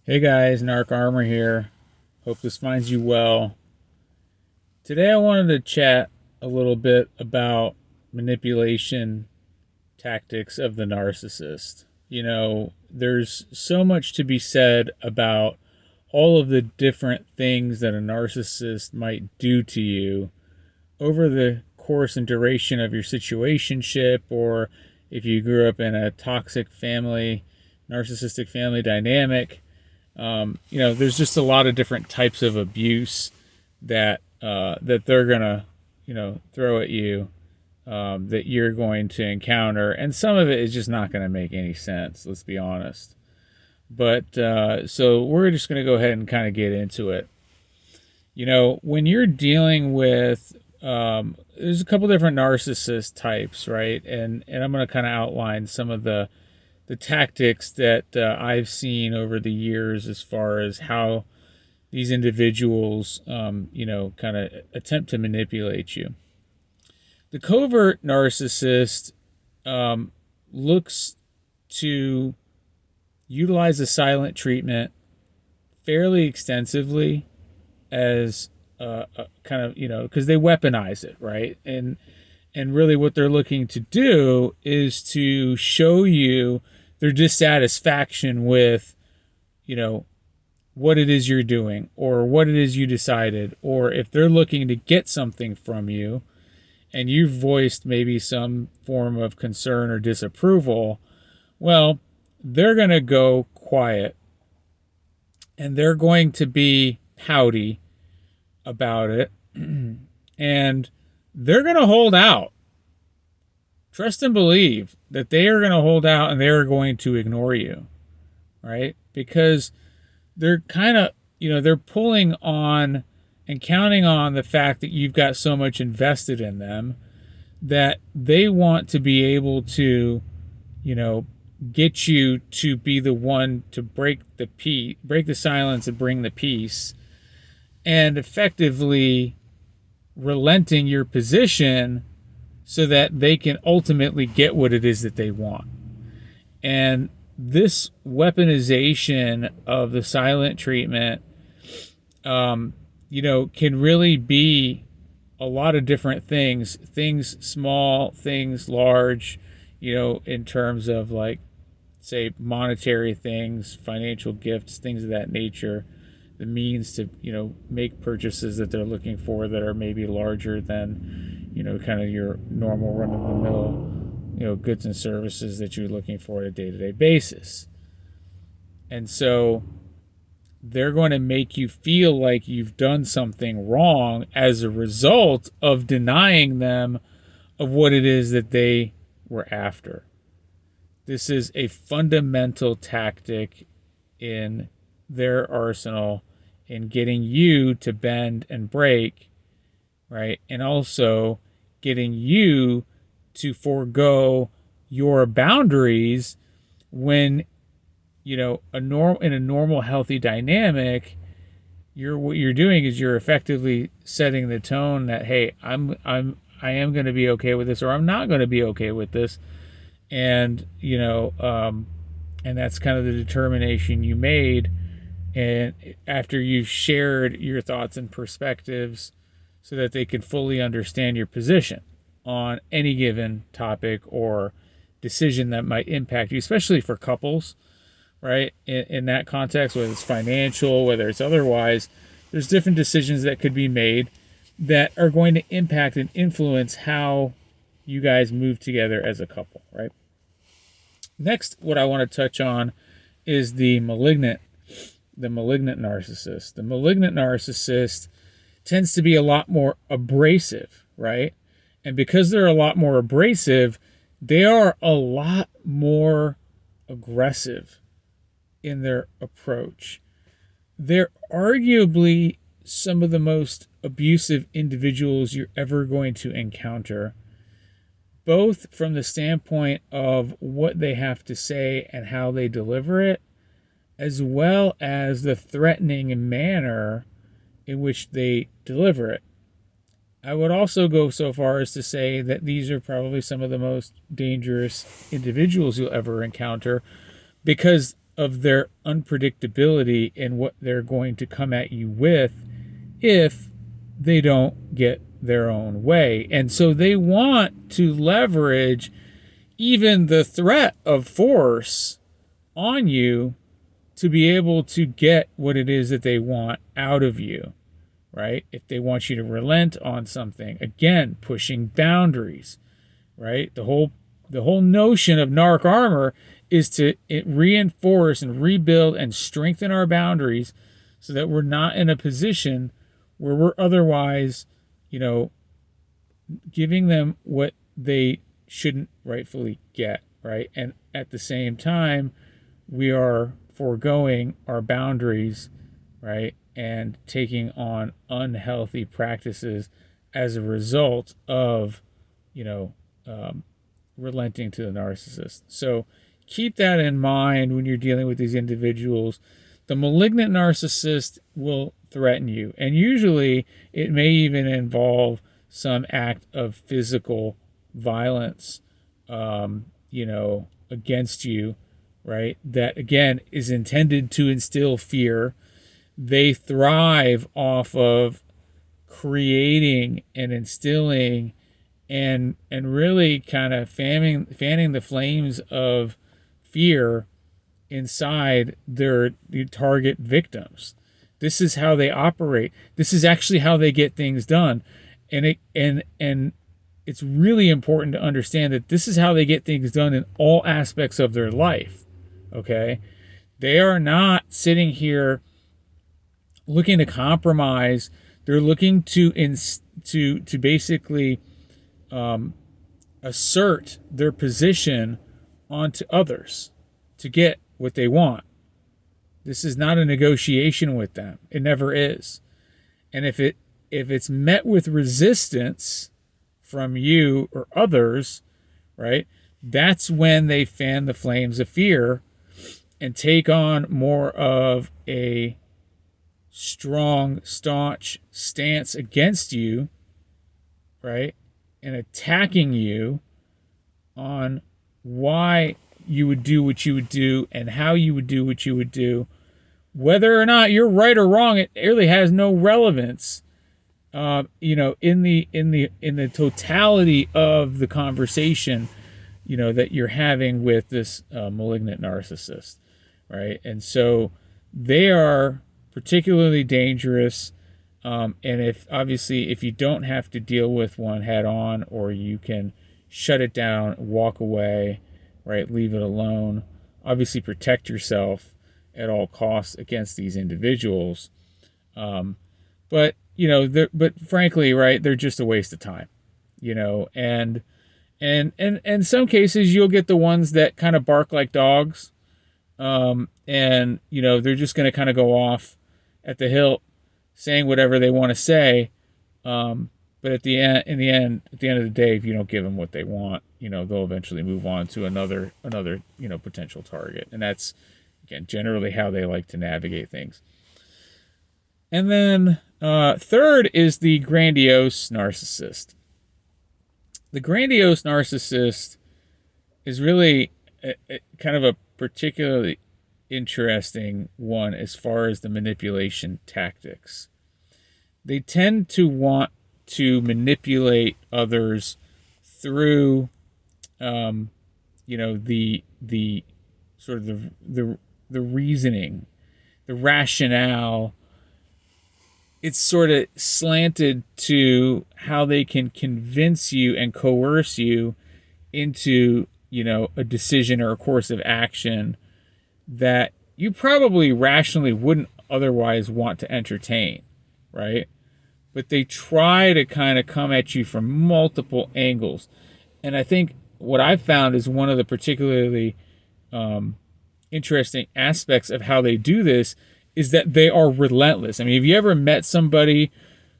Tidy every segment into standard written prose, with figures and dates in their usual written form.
Hey guys, Narc Armor here. Hope this finds you well. Today I wanted to chat a little bit about manipulation tactics of the narcissist. There's so much to be said about all of the different things that a narcissist might do to you over the course and duration of your situationship, or if you grew up in a toxic family, narcissistic family dynamic. There's just a lot of different types of abuse that they're gonna, throw at you, that you're going to encounter, and some of it is just not going to make any sense. Let's be honest. But so we're just going to go ahead and kind of get into it. When you're dealing with, there's a couple different narcissist types, right? And I'm going to kind of outline some of the tactics that I've seen over the years as far as how these individuals, kind of attempt to manipulate you. The covert narcissist looks to utilize the silent treatment fairly extensively as kind of, because they weaponize it, right? And really what they're looking to do is to show you their dissatisfaction with, what it is you're doing, or what it is you decided, or if they're looking to get something from you and you've voiced maybe some form of concern or disapproval, well, they're going to go quiet and they're going to be pouty about it and they're going to hold out. Trust and believe that they are going to hold out and they are going to ignore you, right? Because they're kind of, they're pulling on and counting on the fact that you've got so much invested in them that they want to be able to, get you to be the one to break the silence and bring the peace, and effectively relenting your position so that they can ultimately get what it is that they want. And this weaponization of the silent treatment, can really be a lot of different things small, things large, in terms of, like, say, monetary things, financial gifts, things of that nature, the means to, make purchases that they're looking for that are maybe larger than, kind of your normal run-of-the-mill, goods and services that you're looking for on a day-to-day basis. And so they're going to make you feel like you've done something wrong as a result of denying them of what it is that they were after. This is a fundamental tactic in their arsenal in getting you to bend and break, right? And also getting you to forego your boundaries when, in a normal healthy dynamic, what you're doing is you're effectively setting the tone that, hey, I am going to be okay with this, or I'm not going to be okay with this. And and that's kind of the determination you made, and after you've shared your thoughts and perspectives so that they can fully understand your position on any given topic or decision that might impact you, especially for couples, right? In that context, whether it's financial, whether it's otherwise, there's different decisions that could be made that are going to impact and influence how you guys move together as a couple, right? Next, what I want to touch on is the malignant narcissist. The malignant narcissist tends to be a lot more abrasive, right? And because they're a lot more abrasive, they are a lot more aggressive in their approach. They're arguably some of the most abusive individuals you're ever going to encounter, both from the standpoint of what they have to say and how they deliver it, as well as the threatening manner in which they deliver it. I would also go so far as to say that these are probably some of the most dangerous individuals you'll ever encounter, because of their unpredictability and what they're going to come at you with if they don't get their own way. And so they want to leverage even the threat of force on you to be able to get what it is that they want out of you, right? If they want you to relent on something, again, pushing boundaries, right? The whole notion of narc armor is to reinforce and rebuild and strengthen our boundaries so that we're not in a position where we're otherwise, giving them what they shouldn't rightfully get, right? And at the same time, we are foregoing our boundaries, right? And taking on unhealthy practices as a result of, relenting to the narcissist. So keep that in mind when you're dealing with these individuals. The malignant narcissist will threaten you, and usually it may even involve some act of physical violence, against you, right? That again is intended to instill fear. They thrive off of creating and instilling and really kind of fanning the flames of fear inside their target victims. This is how they operate. This is actually how they get things done. And it's really important to understand that this is how they get things done in all aspects of their life. Okay? They are not sitting here looking to compromise. They're looking to basically assert their position onto others to get what they want. This is not a negotiation with them. It never is. And if it's met with resistance from you or others, right, that's when they fan the flames of fear and take on more of a strong, staunch stance against you, right, and attacking you on why you would do what you would do and how you would do what you would do. Whether or not you're right or wrong, it really has no relevance. In the totality of the conversation, that you're having with this malignant narcissist, right? And so they are particularly dangerous. And if you don't have to deal with one head on, or you can shut it down, walk away, right? Leave it alone. Obviously, protect yourself at all costs against these individuals. But frankly, right, they're just a waste of time, and in some cases you'll get the ones that kind of bark like dogs, and they're just going to kind of go off at the hilt saying whatever they want to say. But at the end of the day, if you don't give them what they want, they'll eventually move on to another potential target. And that's, again, generally how they like to navigate things. And then third is the grandiose narcissist. The grandiose narcissist is really kind of a particularly interesting one as far as the manipulation tactics. They tend to want to manipulate others through, the sort of the reasoning, the rationale. It's sort of slanted to how they can convince you and coerce you into, a decision or a course of action that you probably rationally wouldn't otherwise want to entertain, right? But they try to kind of come at you from multiple angles. And I think what I've found is one of the particularly interesting aspects of how they do this is that they are relentless. I mean, have you ever met somebody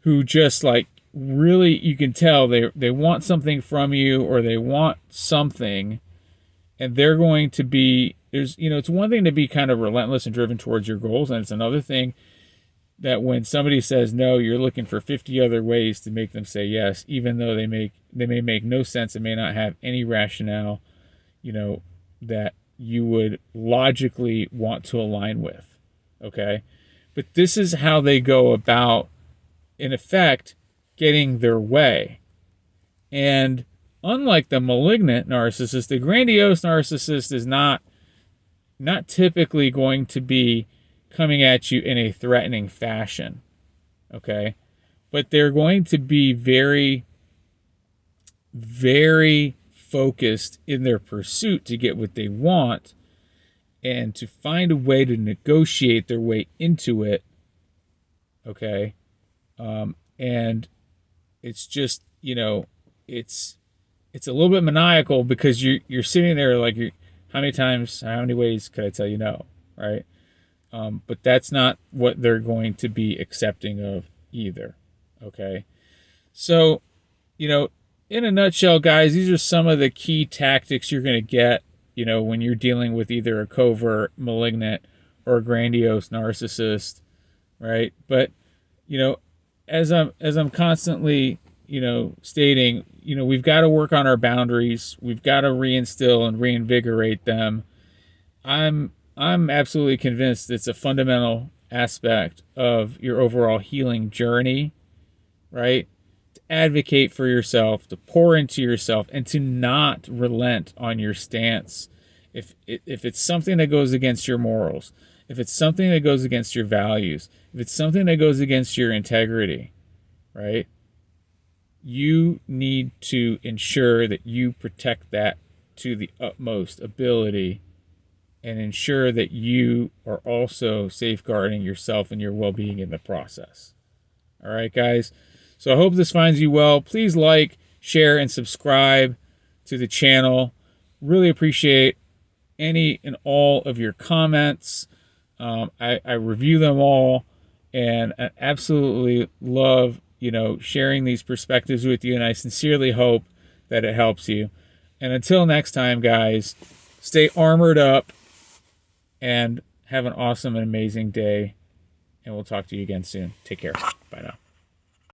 who just like really, you can tell they want something from you, or they want something, and they're going to be, it's one thing to be kind of relentless and driven towards your goals, and it's another thing that when somebody says no, you're looking for 50 other ways to make them say yes, even though they may make no sense and may not have any rationale, that you would logically want to align with. Okay? But this is how they go about, in effect, getting their way. And unlike the malignant narcissist, the grandiose narcissist is not typically going to be coming at you in a threatening fashion. Okay? But they're going to be very, very focused in their pursuit to get what they want and to find a way to negotiate their way into it. Okay? And it's just, it's a little bit maniacal because you're sitting there like, how many ways could I tell you no, right? But that's not what they're going to be accepting of either. Okay, so in a nutshell, guys, these are some of the key tactics you're going to get, when you're dealing with either a covert, malignant, or a grandiose narcissist, right? But as I'm constantly stating, we've got to work on our boundaries. We've got to reinstill and reinvigorate them. I'm absolutely convinced it's a fundamental aspect of your overall healing journey, right? To advocate for yourself, to pour into yourself, and to not relent on your stance. If it's something that goes against your morals, if it's something that goes against your values, if it's something that goes against your integrity, right? You need to ensure that you protect that to the utmost ability and ensure that you are also safeguarding yourself and your well-being in the process. All right, guys? So I hope this finds you well. Please like, share, and subscribe to the channel. Really appreciate any and all of your comments. I review them all, and I absolutely love, sharing these perspectives with you, and I sincerely hope that it helps you. And until next time, guys, stay armored up and have an awesome and amazing day, and we'll talk to you again soon. Take care. Bye now.